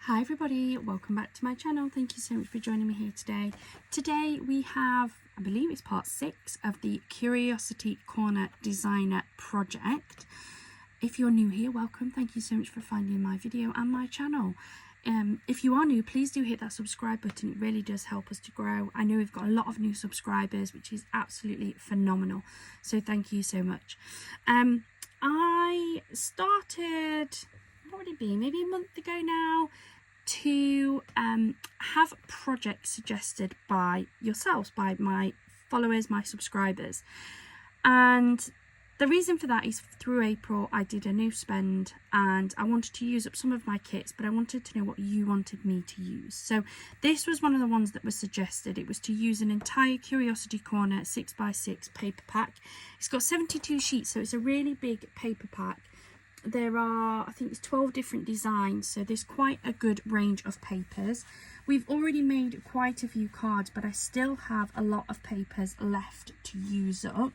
Hi everybody, welcome back to my channel. Thank you so much for joining me here today. Today we have, I believe it's part 6 of the Curiosity Corner Designer project. If you're new here, welcome. Thank you so much for finding my video and my channel. If you are new, please do hit that subscribe button. It really does help us to grow. I know we've got a lot of new subscribers, which is absolutely phenomenal. So thank you so much. I started, what would it be, maybe a month ago now, to have projects suggested by yourselves, by my followers, my subscribers. And the reason for that is through April I did a new spend and I wanted to use up some of my kits, but I wanted to know what you wanted me to use. So this was one of the ones that was suggested. It was to use an entire Curiosity Corner 6x6 paper pack. It's got 72 sheets, so it's a really big paper pack. There are, I think it's 12 different designs, so there's quite a good range of papers. We've already made quite a few cards, but I still have a lot of papers left to use up.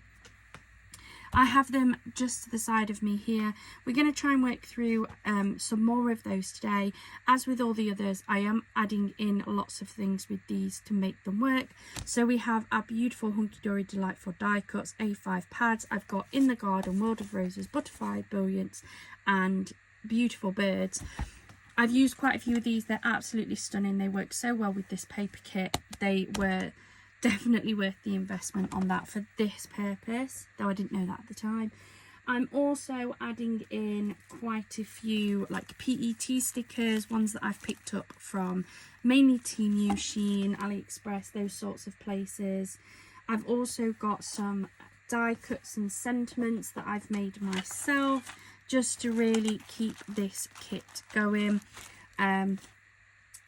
I have them just to the side of me here. We're going to try and work through some more of those today. As with all the others, I am adding in lots of things with these to make them work. So we have our beautiful Hunky Dory Delightful die cuts, A5 pads. I've got In the Garden, World of Roses, Butterfly Brilliance and beautiful birds. I've used quite a few of these. They're absolutely stunning. They work so well with this paper kit. They were definitely worth the investment on that for this purpose, though I didn't know that at the time. I'm also adding in quite a few like PET stickers, ones that I've picked up from mainly Temu, Shein, AliExpress, those sorts of places. I've also got some die cuts and sentiments that I've made myself just to really keep this kit going.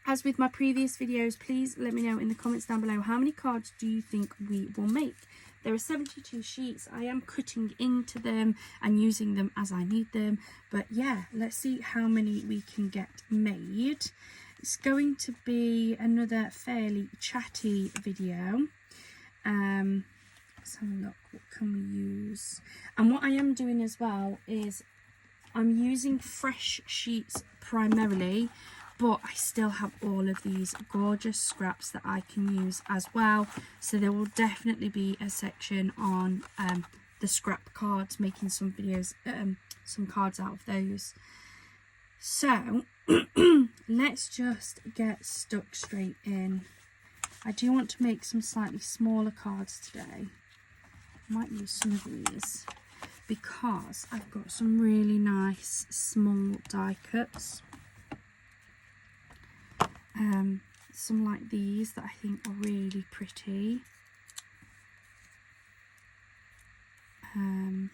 As with my previous videos, please let me know in the comments down below, how many cards do you think we will make? There are 72 sheets. I am cutting into them and using them as I need them. But yeah, let's see how many we can get made. It's going to be another fairly chatty video. Let's have a look. What can we use? And what I am doing as well is I'm using fresh sheets primarily, but I still have all of these gorgeous scraps that I can use as well. So there will definitely be a section on the scrap cards, making some videos, some cards out of those. So let's just get stuck straight in. I do want to make some slightly smaller cards today. I might use some of these because I've got some really nice small die cuts. Some like these that I think are really pretty. That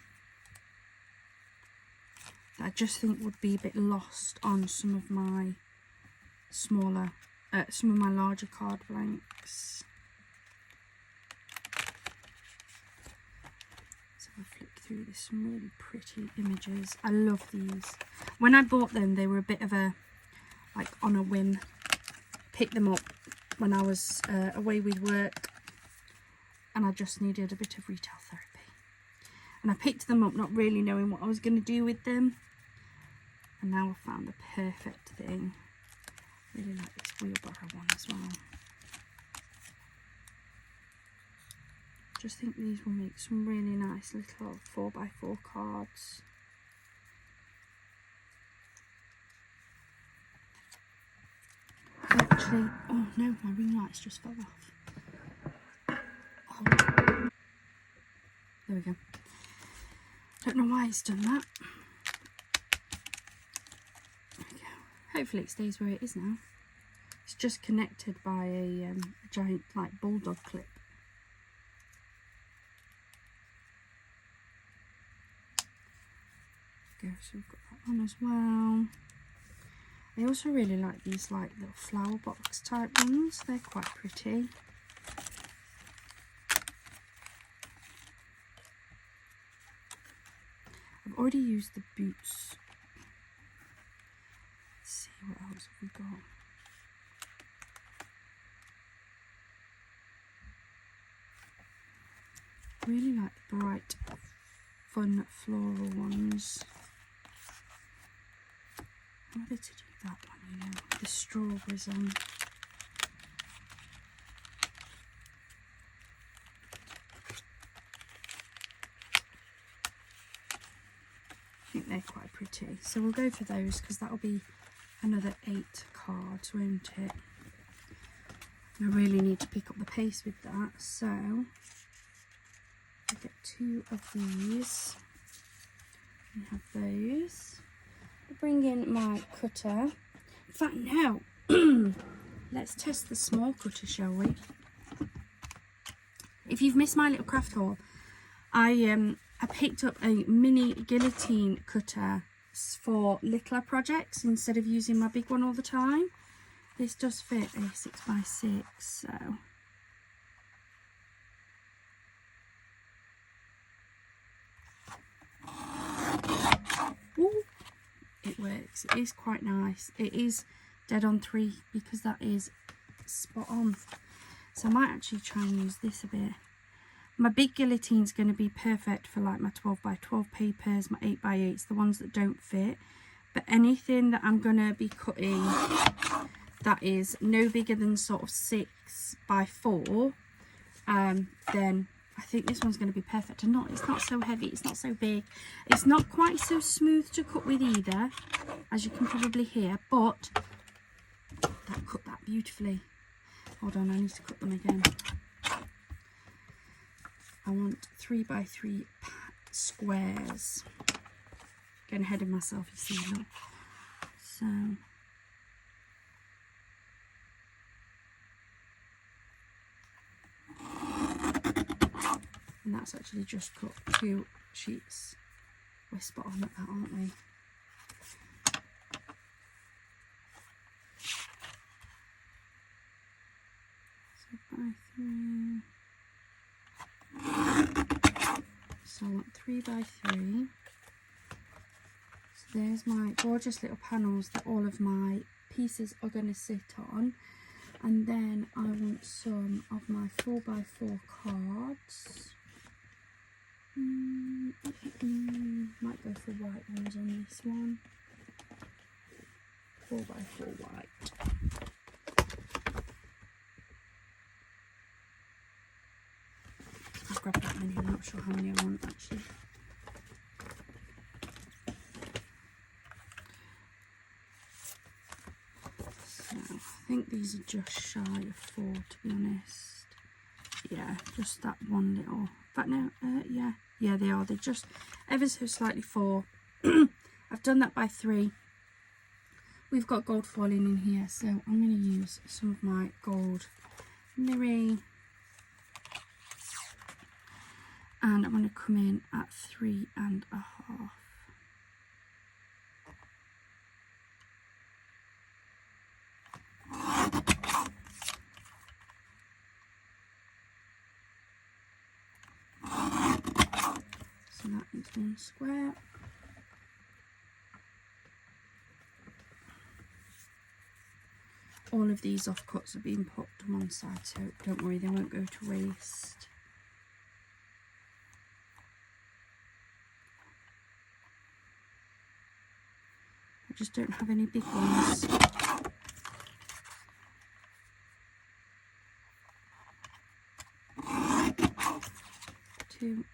I just think would be a bit lost on some of my smaller, some of my larger card blanks. Let's have a flick through this. Some really pretty images. I love these. When I bought them, they were a bit of a, like on a whim. Picked them up when I was away with work and I just needed a bit of retail therapy, and I picked them up not really knowing what I was going to do with them, and now I found the perfect thing. Really like this wheelbarrow one as well. Just think these will make some really nice little 4x4 cards. Actually, oh no, my ring lights just fell off. Oh. There we go. Don't know why it's done that. There we go. Hopefully it stays where it is now. It's just connected by a giant like bulldog clip. There we go, so we've got that one as well. I also really like these like little flower box type ones. They're quite pretty. I've already used the boots. Let's see, what else have we got? Really like the bright, fun floral ones. whether to do that one, you know, the strawberries on. I think they're quite pretty, so we'll go for those because that'll be another 8 cards, won't it? I really need to pick up the pace with that, so I'll get 2 of these. We have those. I'll bring in my cutter. In fact, no. Let's test the small cutter, shall we? If you've missed my little craft haul, I picked up a mini guillotine cutter for littler projects instead of using my big one all the time. This does fit a 6x6, so ooh, it works. It is quite nice. It is dead on 3 because that is spot on. So I might actually try and use this a bit. My big guillotine is going to be perfect for like my 12x12 papers, my 8x8s, the ones that don't fit. But anything that I'm going to be cutting that is no bigger than sort of 6x4, then I think this one's going to be perfect. And it's not so heavy, it's not so big, it's not quite so smooth to cut with either, as you can probably hear, but that cut that beautifully. Hold on, I need to cut them again. I want 3x3 squares. Getting ahead of myself, you see, look. So and that's actually just cut 2 sheets. We're spot on at that, aren't we? So by 3. So I want 3x3. So there's my gorgeous little panels that all of my pieces are going to sit on. And then I want some of my 4x4 cards. Might go for white ones on this one. 4x4 white. I'll grab that many, I'm not sure how many I want actually. So I think these are just shy of 4, to be honest. Yeah, just that one little. But no, yeah, they are. They're just ever so slightly 4. I've done that by 3. We've got gold foiling in here, so I'm going to use some of my gold mirror. And I'm going to come in at 3.5. So that is 1 square. All of these offcuts have been put to one side, so don't worry, they won't go to waste. I just don't have any big ones. Two.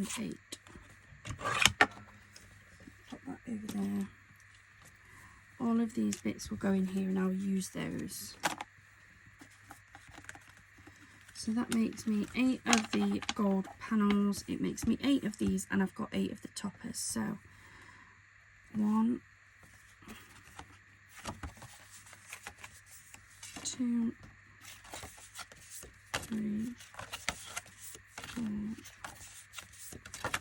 and 8. Put that over there. All of these bits will go in here and I'll use those. So that makes me 8 of the gold panels. It makes me 8 of these, and I've got 8 of the toppers. So 1, 2, 3, 4,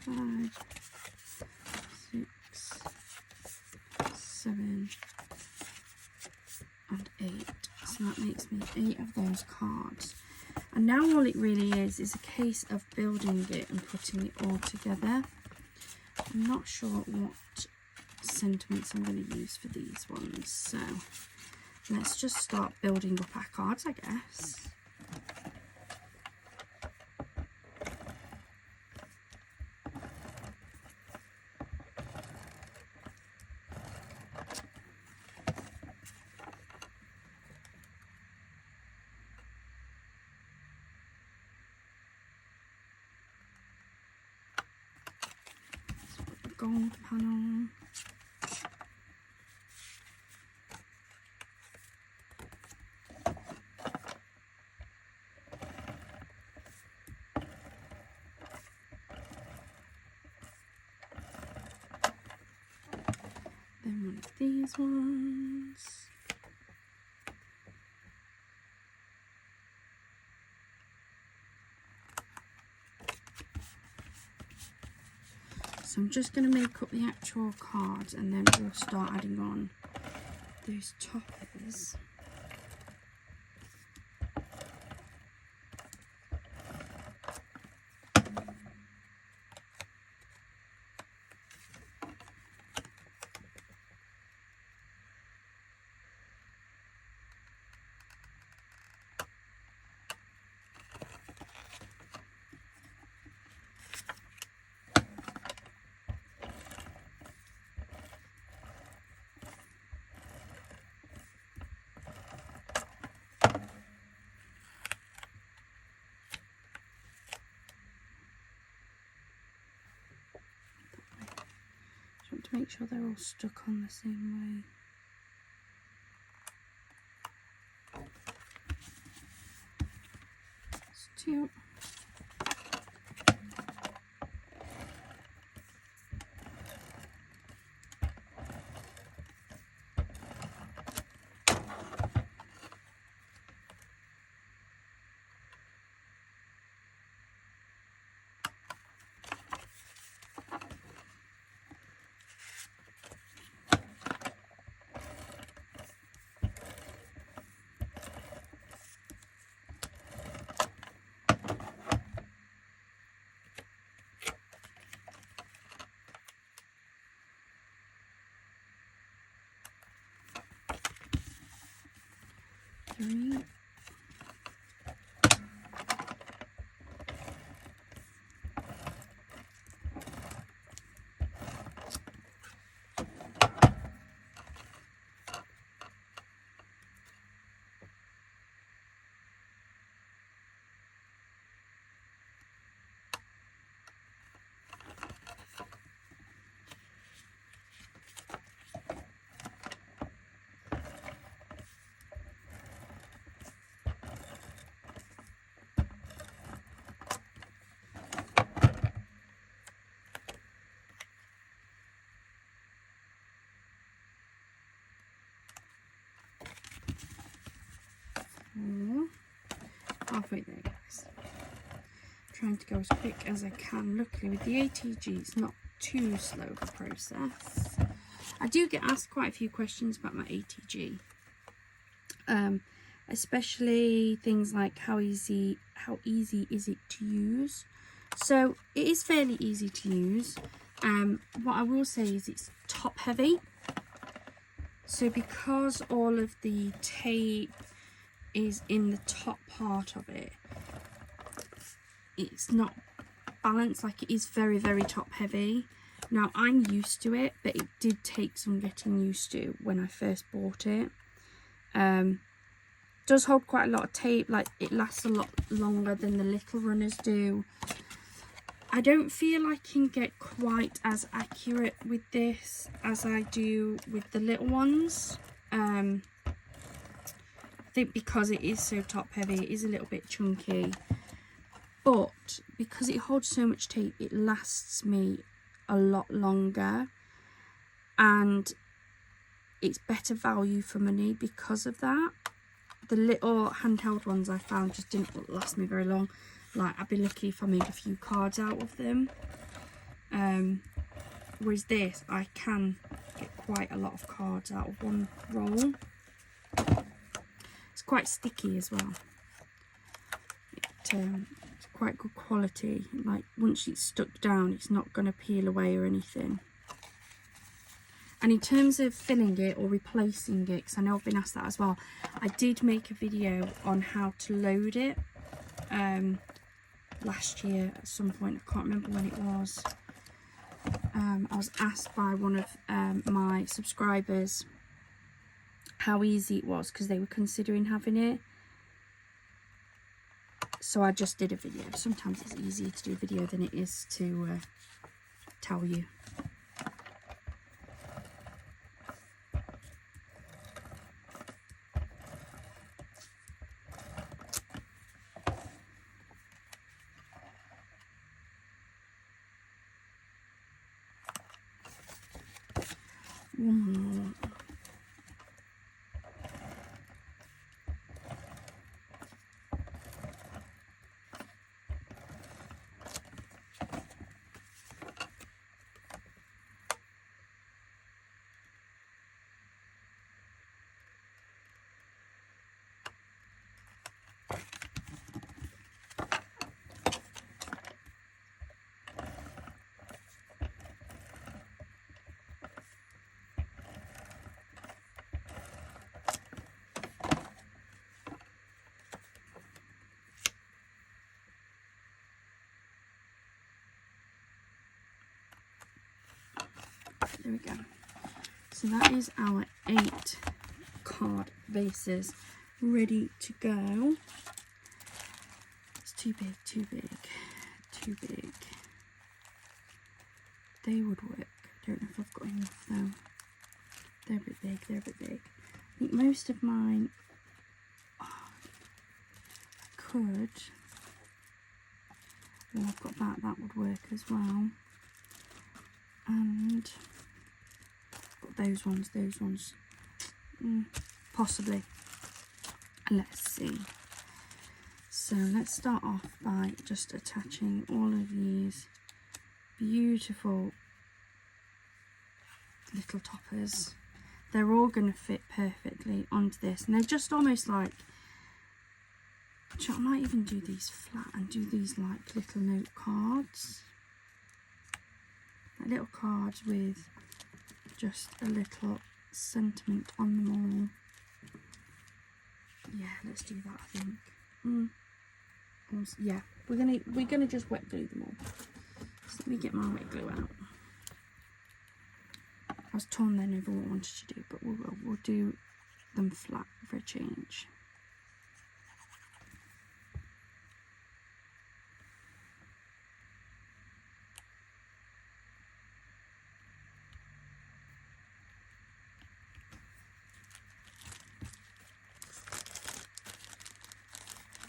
5, 6, 7, and 8. So that makes me 8 of those cards. And now all it really is a case of building it and putting it all together. I'm not sure what sentiments I'm going to use for these ones, so let's just start building up our cards, I guess. Gold panel. Then one of these ones. So I'm just going to make up the actual cards and then we'll start adding on those toppers. To make sure they're all stuck on the same way. That's 2. Three. Halfway there, guys. Trying to go as quick as I can. Luckily with the ATG it's not too slow of a process. I do get asked quite a few questions about my ATG, especially things like how easy is it to use. So it is fairly easy to use. What I will say is it's top heavy, so because all of the tape is in the top part of it, it's not balanced. Like, it is very, very top heavy. Now I'm used to it, but it did take some getting used to when I first bought it. Does hold quite a lot of tape. Like, it lasts a lot longer than the little runners do. I don't feel I can get quite as accurate with this as I do with the little ones. I think because it is so top heavy, it is a little bit chunky, but because it holds so much tape, it lasts me a lot longer, and it's better value for money because of that. The little handheld ones I found just didn't last me very long. Like, I'd be lucky if I made a few cards out of them. Whereas this, I can get quite a lot of cards out of one roll. It's quite sticky as well. It's quite good quality. Like, once it's stuck down, it's not going to peel away or anything. And in terms of filling it or replacing it, because I know I've been asked that as well, I did make a video on how to load it last year at some point. I can't remember when it was. I was asked by one of my subscribers how easy it was because they were considering having it. So I just did a video. Sometimes it's easier to do a video than it is to tell you. One more. There we go. So that is our 8 card bases ready to go. It's too big, too big, too big. They would work. I don't know if I've got enough though. They're a bit big, they're a bit big. I think most of mine could. Well, I've got that, that would work as well. And got those ones, possibly. Let's see. So let's start off by just attaching all of these beautiful little toppers. They're all going to fit perfectly onto this, and they're just almost like, I might even do these flat and do these like little note cards. Like little cards with just a little sentiment on them all. Yeah, let's do that, I think. Yeah, we're gonna just wet glue them all. So let me get my wet glue out. I was torn then over what I wanted to do, but we'll do them flat for a change.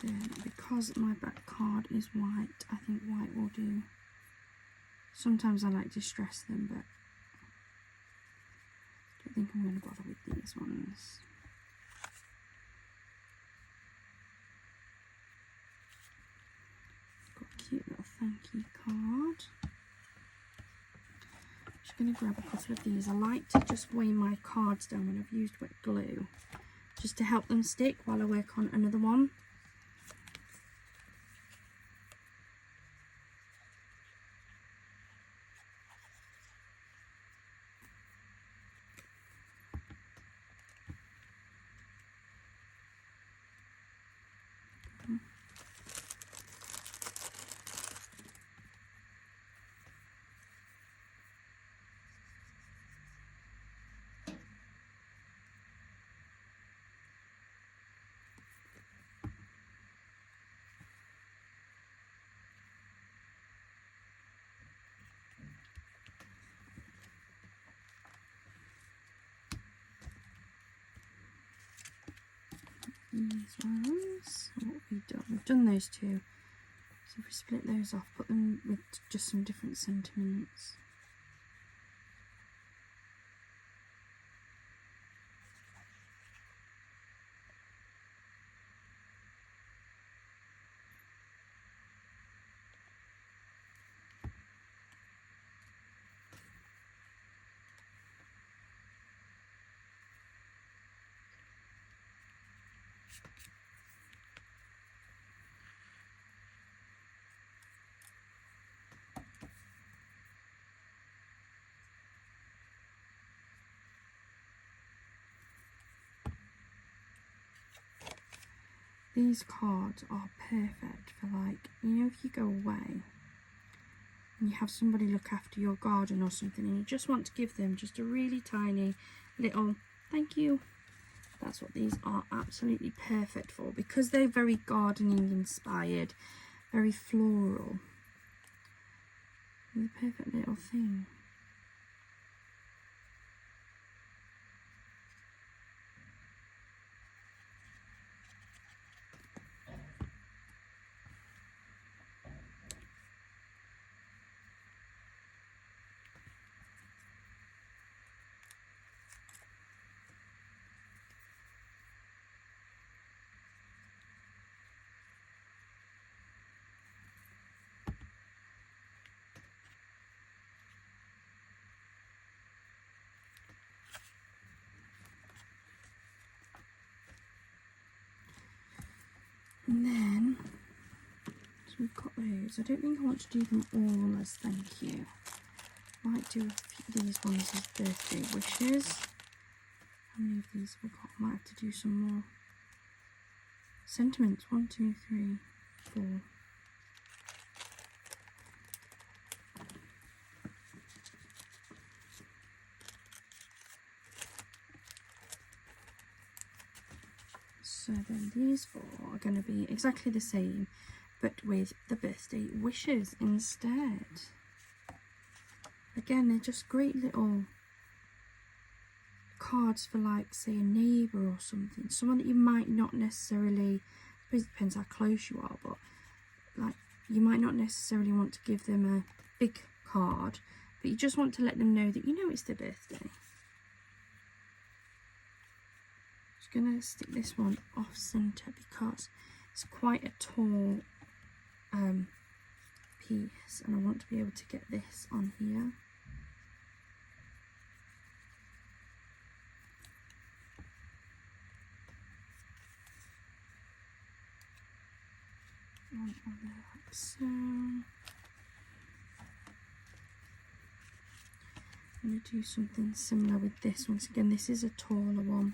Then, because my back card is white, I think white will do. Sometimes I like to stress them, but I don't think I'm going to bother with these ones. Got a cute little thank you card. I'm just going to grab a couple of these. I like to just weigh my cards down when I've used wet glue, just to help them stick while I work on another one. these ones, what have we done? We've done those two. So if we split those off, put them with just some different sentiments. These cards are perfect for, like, you know, if you go away and you have somebody look after your garden or something and you just want to give them just a really tiny little thank you. That's what these are absolutely perfect for, because they're very gardening inspired, very floral. They're the perfect little thing. And then, so we've got those. I don't think I want to do them all as thank you. Might do these ones as birthday wishes. How many of these have we got? Might have to do some more. Sentiments, 1, 2, 3, 4. So then these 4 are going to be exactly the same, but with the birthday wishes instead. Again, they're just great little cards for, like, say, a neighbour or something. Someone that you might not necessarily, I suppose it depends how close you are, but, like, you might not necessarily want to give them a big card, but you just want to let them know that you know it's their birthday. Going to stick this one off centre because it's quite a tall piece, and I want to be able to get this on here. On there like so. I'm going to do something similar with this. Once again, this is a taller one.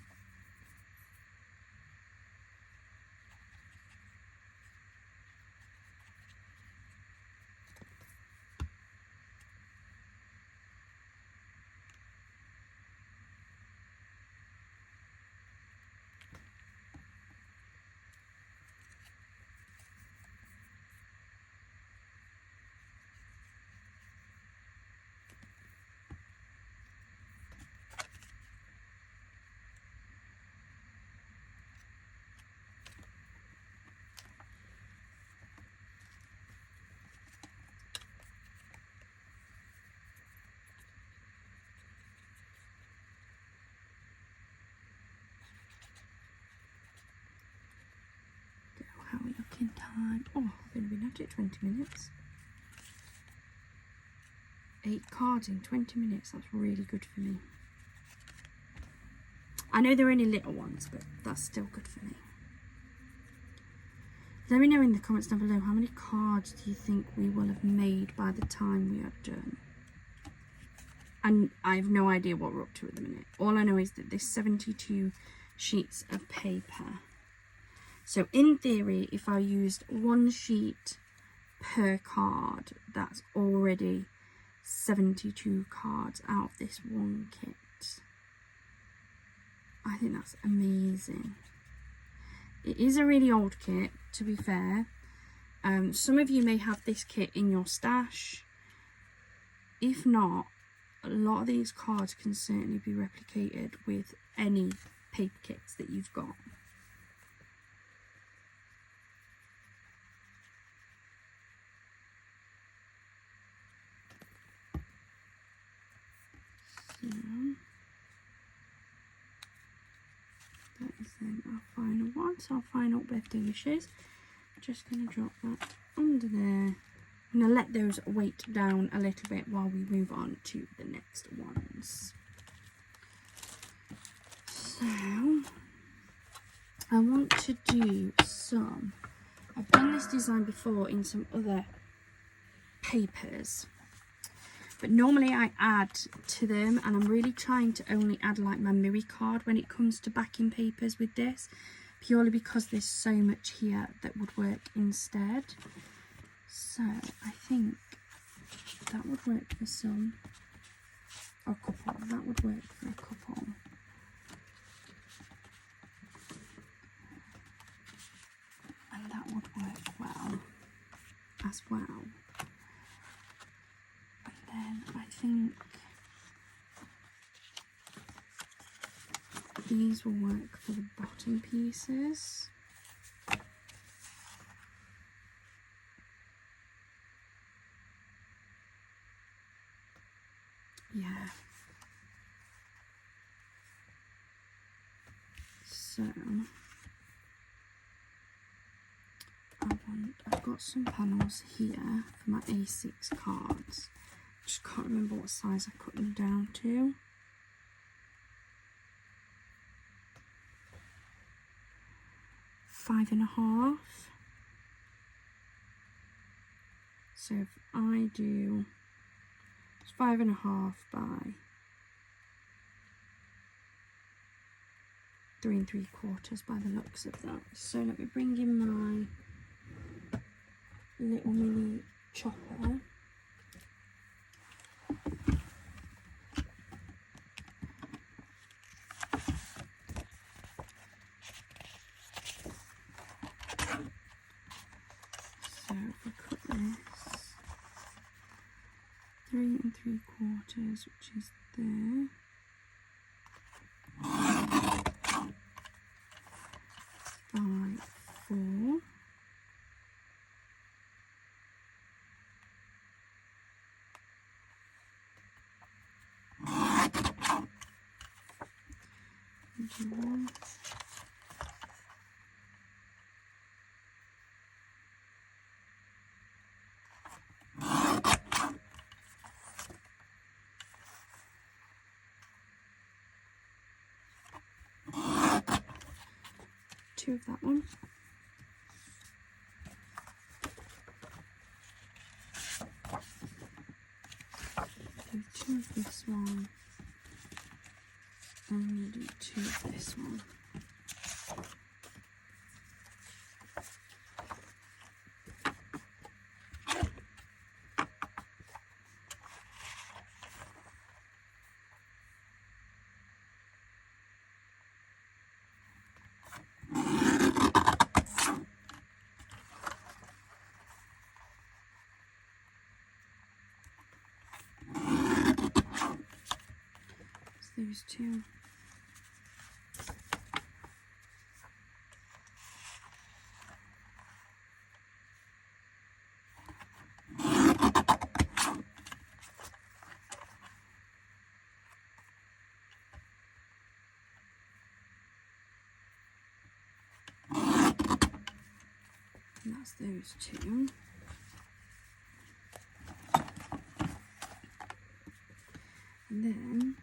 How are we looking time? Oh, I've only been at it 20 minutes. 8 cards in 20 minutes. That's really good for me. I know they're only little ones, but that's still good for me. Let me know in the comments down below, how many cards do you think we will have made by the time we are done? And I have no idea what we're up to at the minute. All I know is that there's 72 sheets of paper. So in theory, if I used 1 sheet per card, that's already 72 cards out of this one kit. I think that's amazing. It is a really old kit, to be fair. Some of you may have this kit in your stash. If not, a lot of these cards can certainly be replicated with any paper kits that you've got. then our final one, so our final birthday wishes. Just going to drop that under there. I'm going to let those weight down a little bit while we move on to the next ones. So, I want to do some, I've done this design before in some other papers, but normally I add to them, and I'm really trying to only add like my Miri card when it comes to backing papers with this, purely because there's so much here that would work instead. So I think that would work for some, or a couple, that would work for a couple. And that would work well as well. And then I think these will work for the bottom pieces. Yeah. So I've got some panels here for my A6 cards. Just can't remember what size I cut them down to. Five and a half. So if I do, it's 5.5 by 3 3/4 by the looks of that. So let me bring in my little mini chopper. So if we cut this 3 3/4, which is there. By 4. Two of that one. Do 2 of this one. And do 2 of this one. Those 2. And that's those 2. And then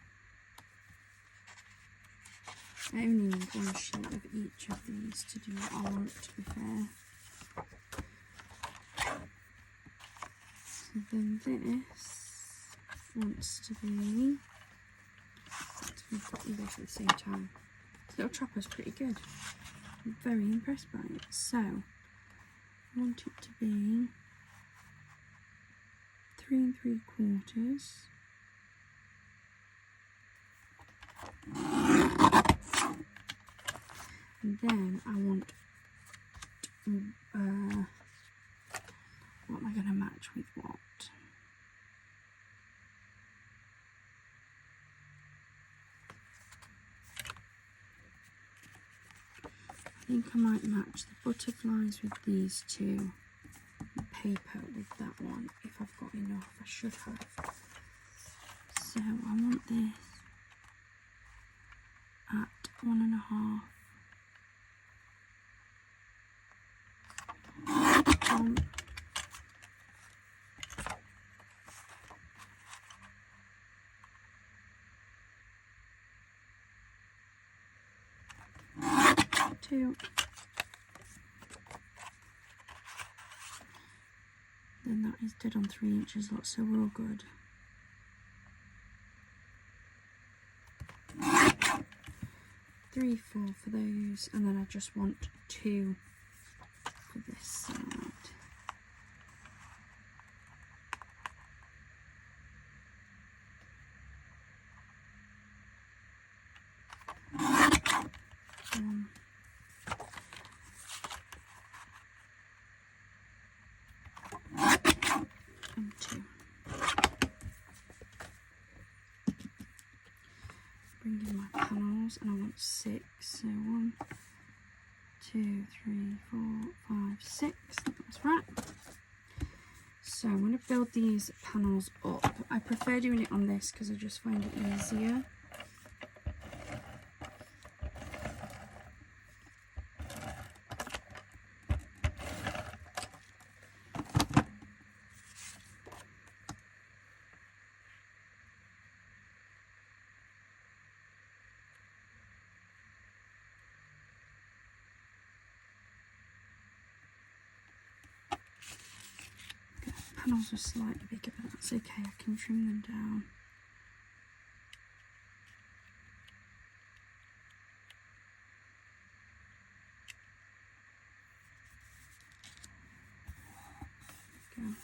I only need one sheet of each of these to do what I want, to be fair. So then this wants to be, we've got these both at the same time. This little chopper's pretty good. I'm very impressed by it. So I want it to be 3 3/4. And then I want, what am I going to match with what? I think I might match the butterflies with these 2, the paper with that one, if I've got enough. I should have. So I want this at 1.5 1, 2, then that is dead on 3 inches lot, so we're all good. 3, 4 for those, and then I just want 2 for this side. And 2. Bring in my panels, and I want 6. So 1, 2, 3, 4, 5, 6. That's right. So I'm going to build these panels up. I prefer doing it on this because I just find it easier. Panels are slightly bigger, but that's okay, I can trim them down. There we go.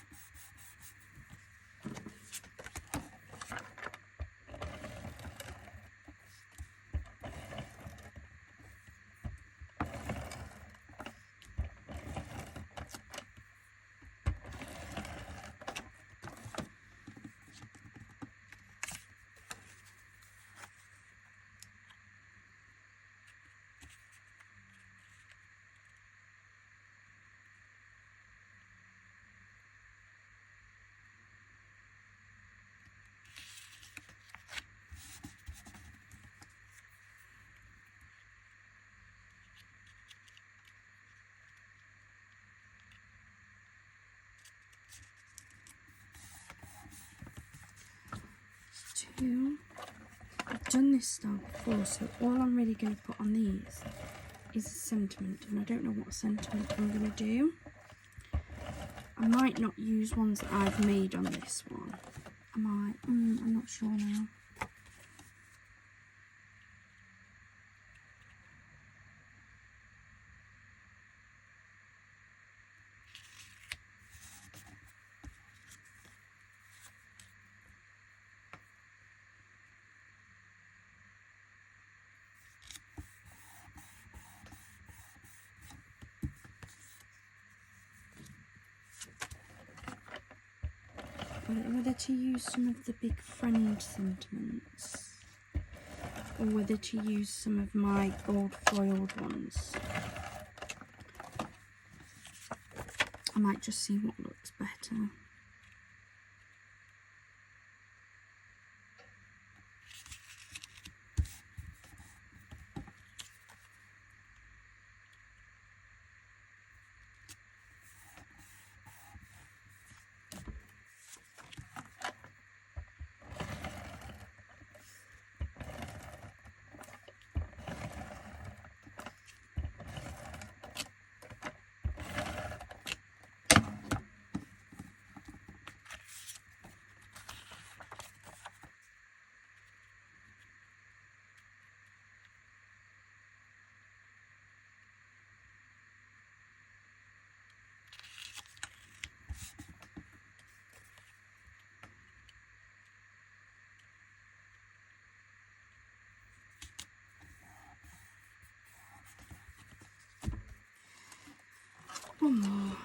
I've done this style before, so all I'm really going to put on these is a sentiment, and I don't know what sentiment I'm going to do. I might not use ones that I've made on this one. I might, I'm not sure now. Whether to use some of the big friend sentiments or whether to use some of my gold foiled ones. I might just see what looks better. One more.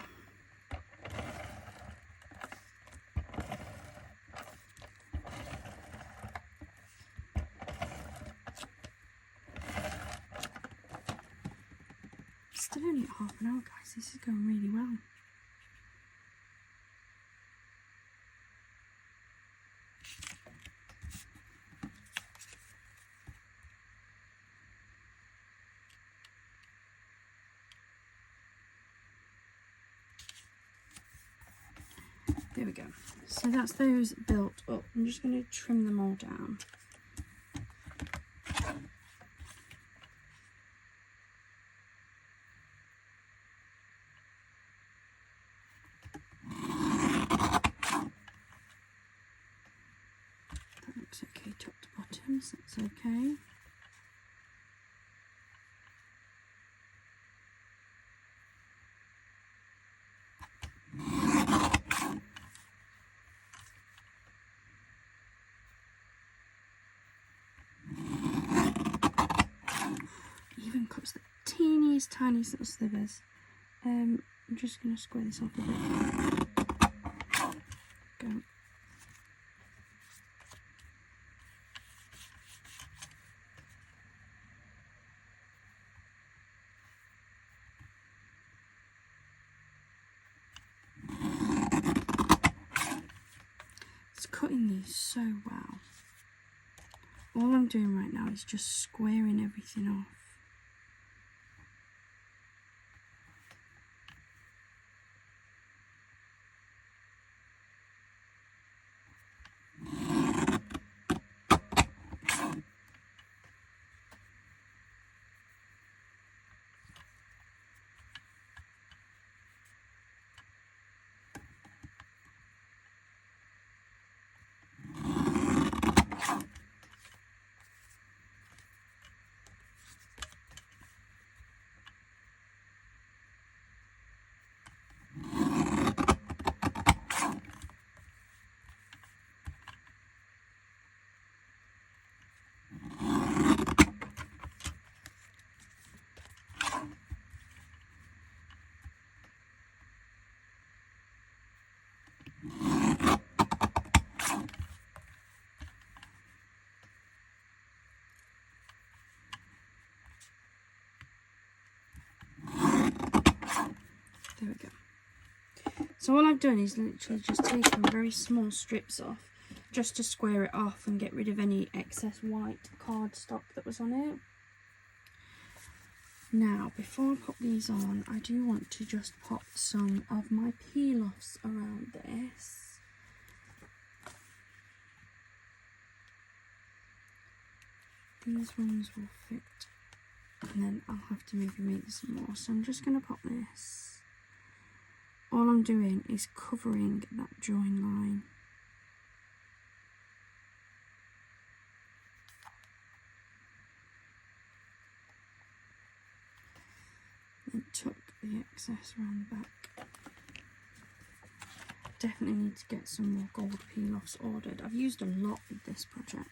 Still only at half an hour, guys. This is going really well. There we go. So that's those built up. I'm just going to trim them all down. That looks okay top to bottom, so that's okay. Even cuts the teeniest, tiniest little slivers. I'm just going to square this off a bit. Go. It's cutting these so well. All I'm doing right now is just squaring everything off. There we go. So all I've done is literally just taken very small strips off just to square it off and get rid of any excess white cardstock that was on it. Now, before I put these on, I do want to just pop some of my peel-offs around this. These ones will fit, and then I'll have to maybe make some more. So I'm just going to pop this. All I'm doing is covering that join line. And tuck the excess around the back. Definitely need to get some more gold peel-offs ordered. I've used a lot with this project.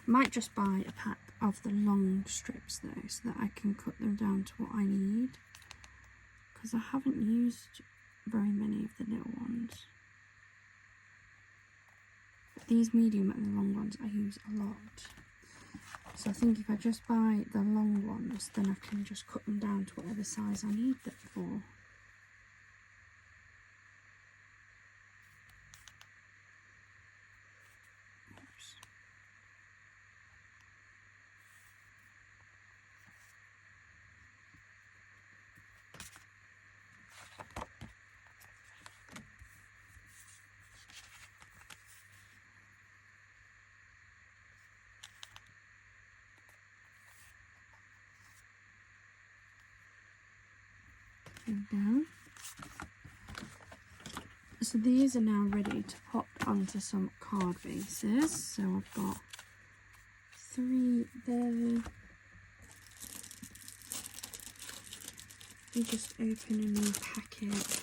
Might just buy a pack of the long strips though, so that I can cut them down to what I need, because I haven't used very many of the little ones. But these medium and the long ones I use a lot, so I think if I just buy the long ones, then I can just cut them down to whatever size I need them for. Down. So these are now ready to pop onto some card bases. So I've got 3 there. We just open a new packet.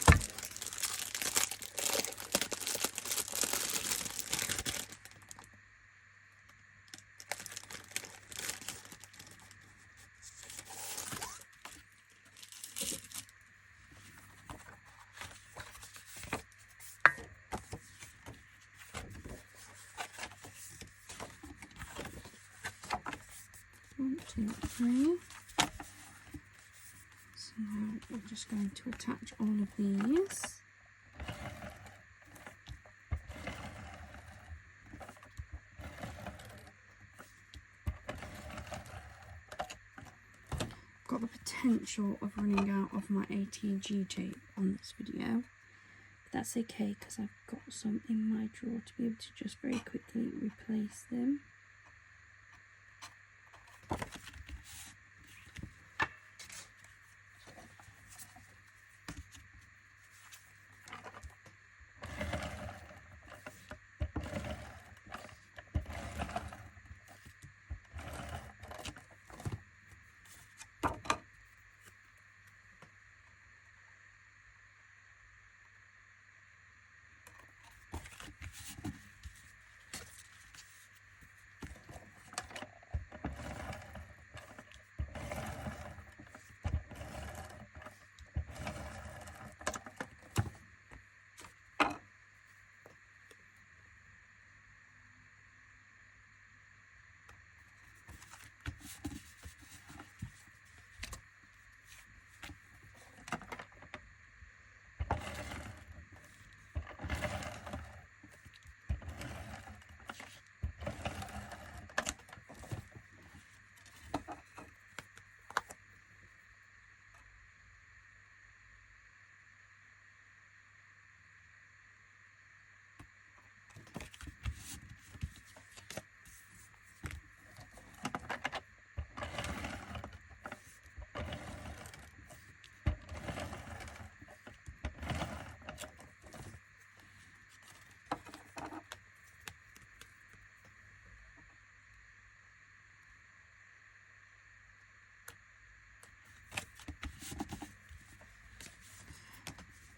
2, 3. So now we're just going to attach all of these. Got the potential of running out of my ATG tape on this video. But that's okay because I've got some in my drawer to be able to just very quickly replace them.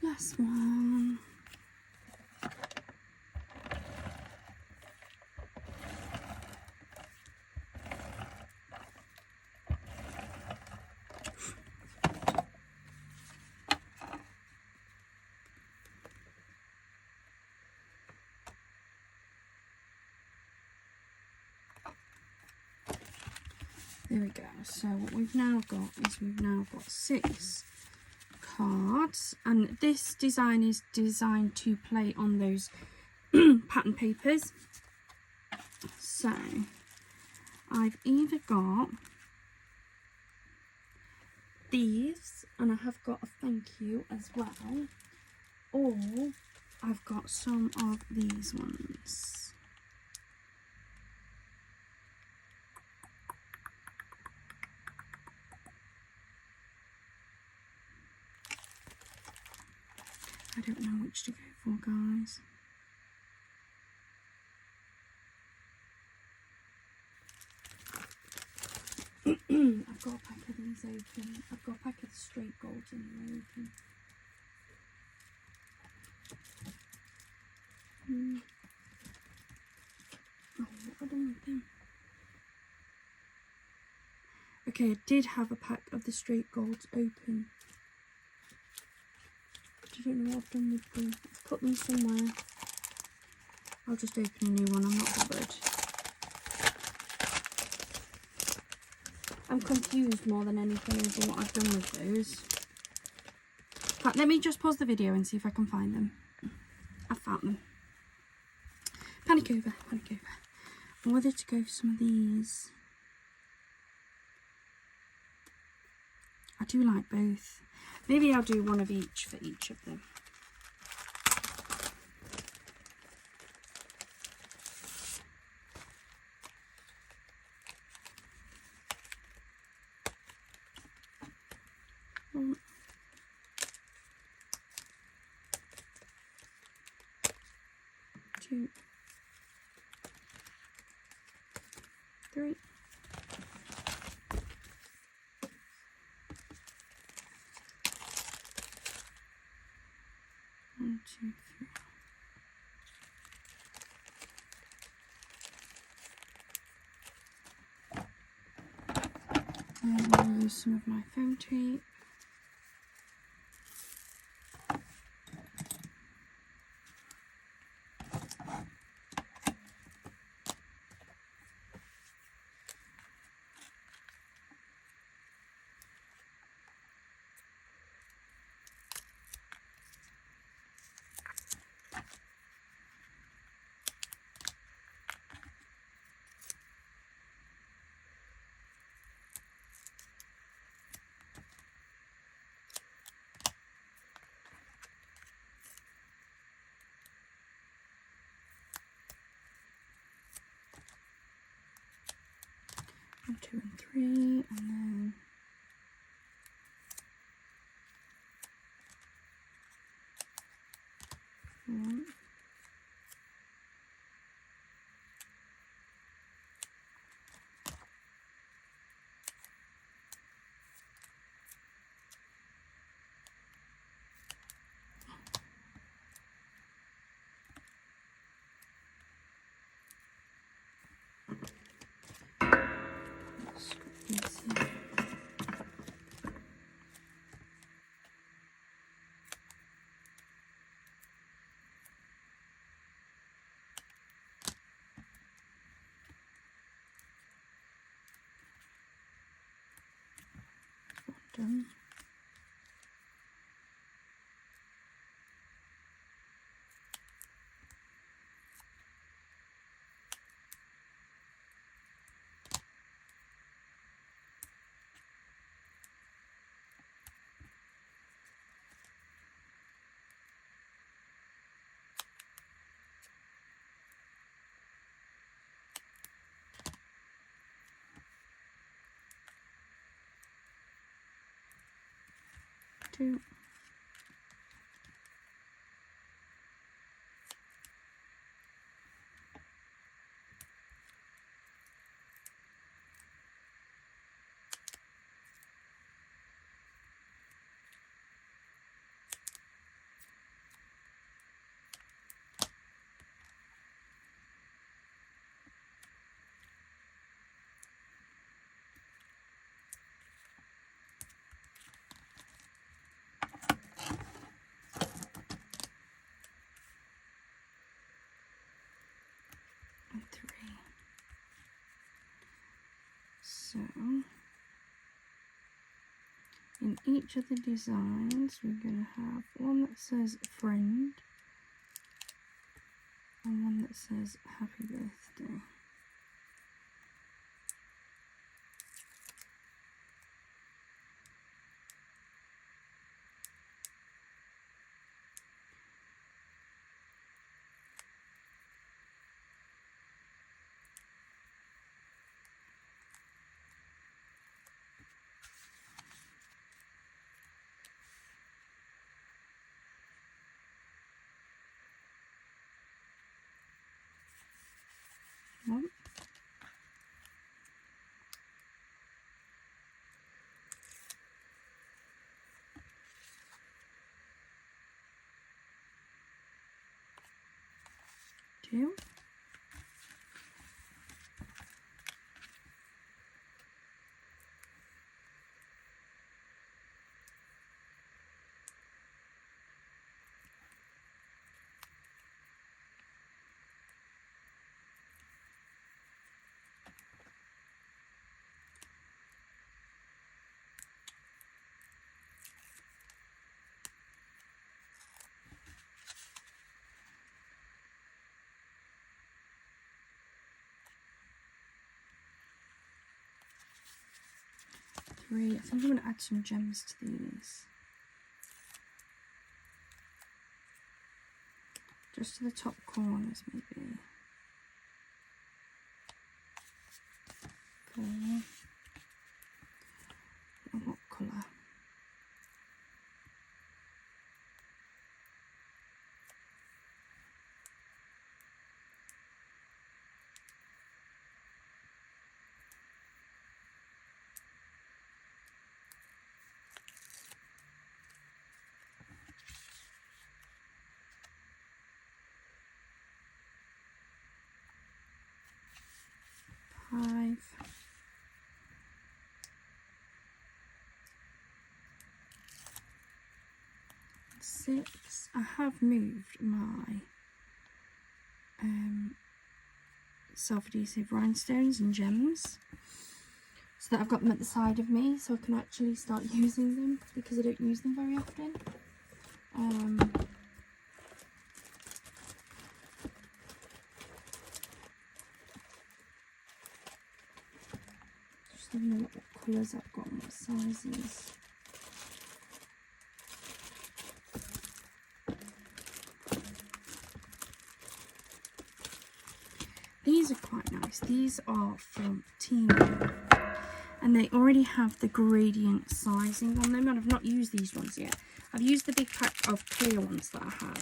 Last one. There we go. So what we've now got is we've now got 6 cards, and this design is designed to play on those pattern papers. So I've either got these, and I have got a thank you as well, or I've got some of these ones. I don't know which to go for, guys. I've got a pack of these open. I've got a pack of the straight golds in there open. Oh, what have I done with them? Okay, I did have a pack of the straight golds open. I don't know what I've done with them. I've put them somewhere. I'll just open a new one, I'm not bothered. I'm confused more than anything over what I've done with those. In fact, let me just pause the video and see if I can find them. I've found them. Panic over, panic over. I'm whether to go for some of these. I do like both. Maybe I'll do one of each for each of them. One, 2, 3. 1, 2, 3. And I'll use some of my foam tape. 3 and then 1. 2. 2. 3. So in each of the designs we're going to have one that says friend and one that says happy birthday. One. 2. 3. I think I'm going to add some gems to these. Just to the top corners maybe. 4. And what colour? 5. 6. I have moved my self-adhesive rhinestones and gems so that I've got them at the side of me so I can actually start using them because I don't use them very often. Just having a look what colours I've got and what sizes. These are quite nice. These are from Temu and they already have the gradient sizing on them, and I've not used these ones yet. I've used the big pack of clear ones that I had.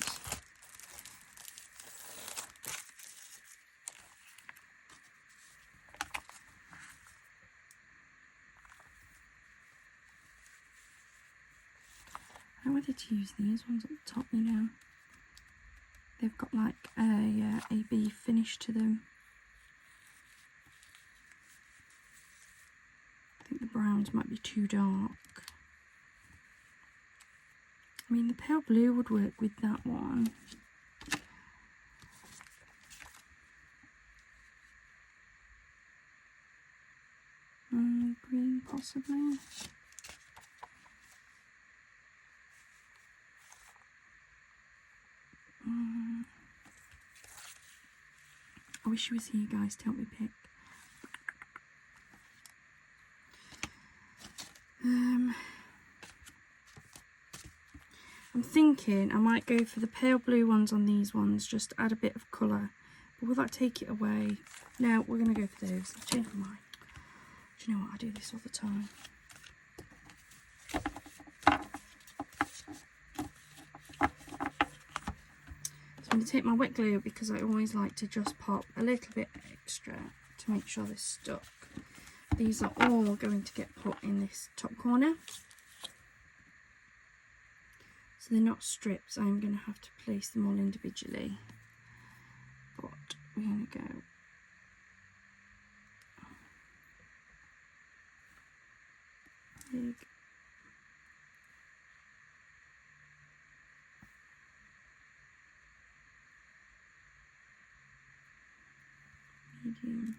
I don't know whether to use these ones at the top, you know. They've got like a B finish to them. I think the browns might be too dark. I mean, the pale blue would work with that one. Green possibly. I wish you was here, guys, to help me pick. I'm thinking I might go for the pale blue ones on these ones, just add a bit of colour. But will that take it away? No, we're going to go for those. I've changed my mind. Do you know what? I do this all the time. So I'm going to take my wet glue, because I always like to just pop a little bit extra to make sure they're stuck. These are all going to get put in this top corner. So they're not strips. I'm going to have to place them all individually. But we're going to go. Big. Medium.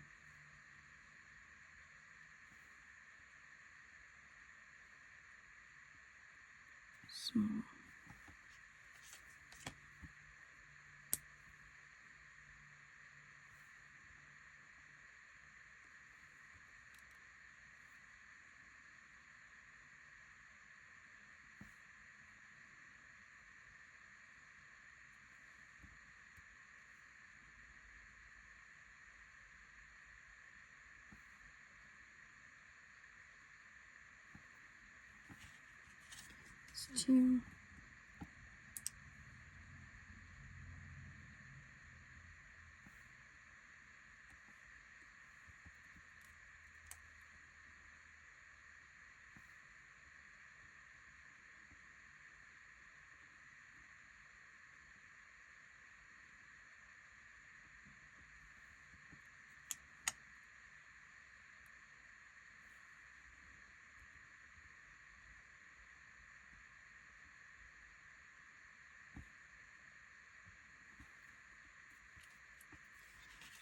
Small. It's 2.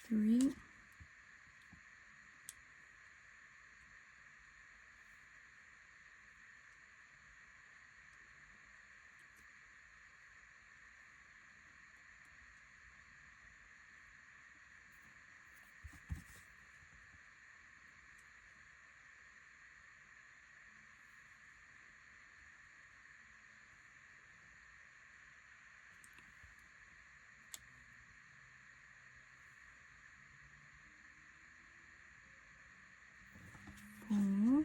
Three. Four.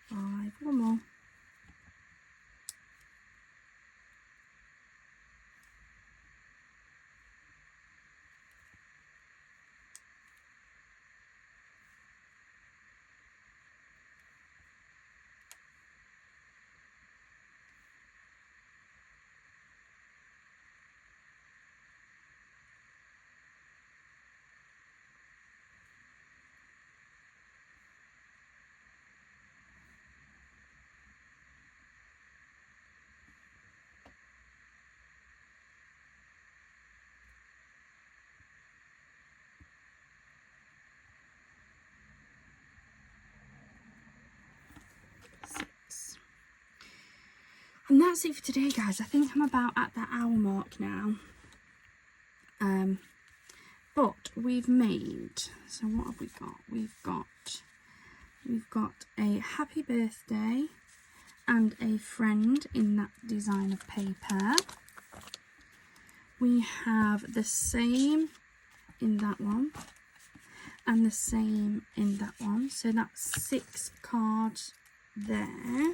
Five. One more. that's it for today, guys. I think I'm about at that hour mark now. But we've made, so what have we got? We've got a happy birthday and a friend in that design of paper. We have the same in that one and the same in that one. So that's 6 cards there.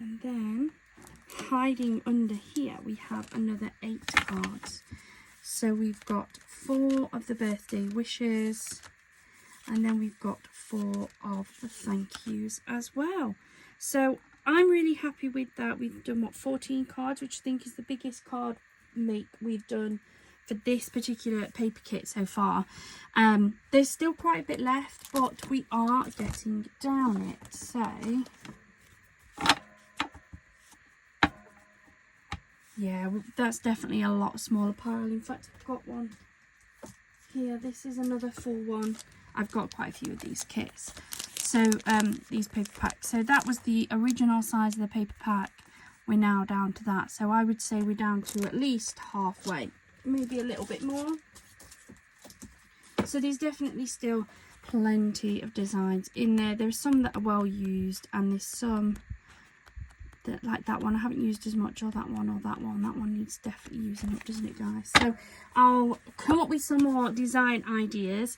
And then hiding under here we have another 8 cards. So we've got 4 of the birthday wishes, and then we've got 4 of the thank yous as well. So I'm really happy with that. We've done, what, 14 cards, which I think is the biggest card make we've done for this particular paper kit so far. There's still quite a bit left, but we are getting down it. So yeah, that's definitely a lot smaller pile. In fact, I've got one here. This is another full one. I've got quite a few of these kits. So these paper packs. So that was the original size of the paper pack. We're now down to that. So I would say we're down to at least halfway, maybe a little bit more. So there's definitely still plenty of designs in there. There's some that are well used, and there's some that, like that one, I haven't used as much, or that one, or that one. That one needs definitely using up, doesn't it, guys? So I'll come up with some more design ideas.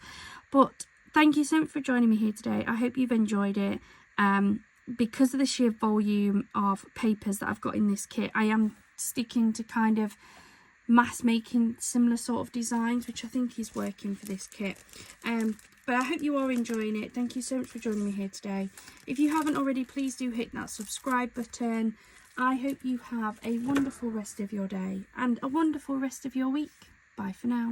But thank you so much for joining me here today. I hope you've enjoyed it. Because of the sheer volume of papers that I've got in this kit, I am sticking to kind of mass making similar sort of designs, which I think is working for this kit. But I hope you are enjoying it. Thank you so much for joining me here today. If you haven't already, please do hit that subscribe button. I hope you have a wonderful rest of your day and a wonderful rest of your week. Bye for now.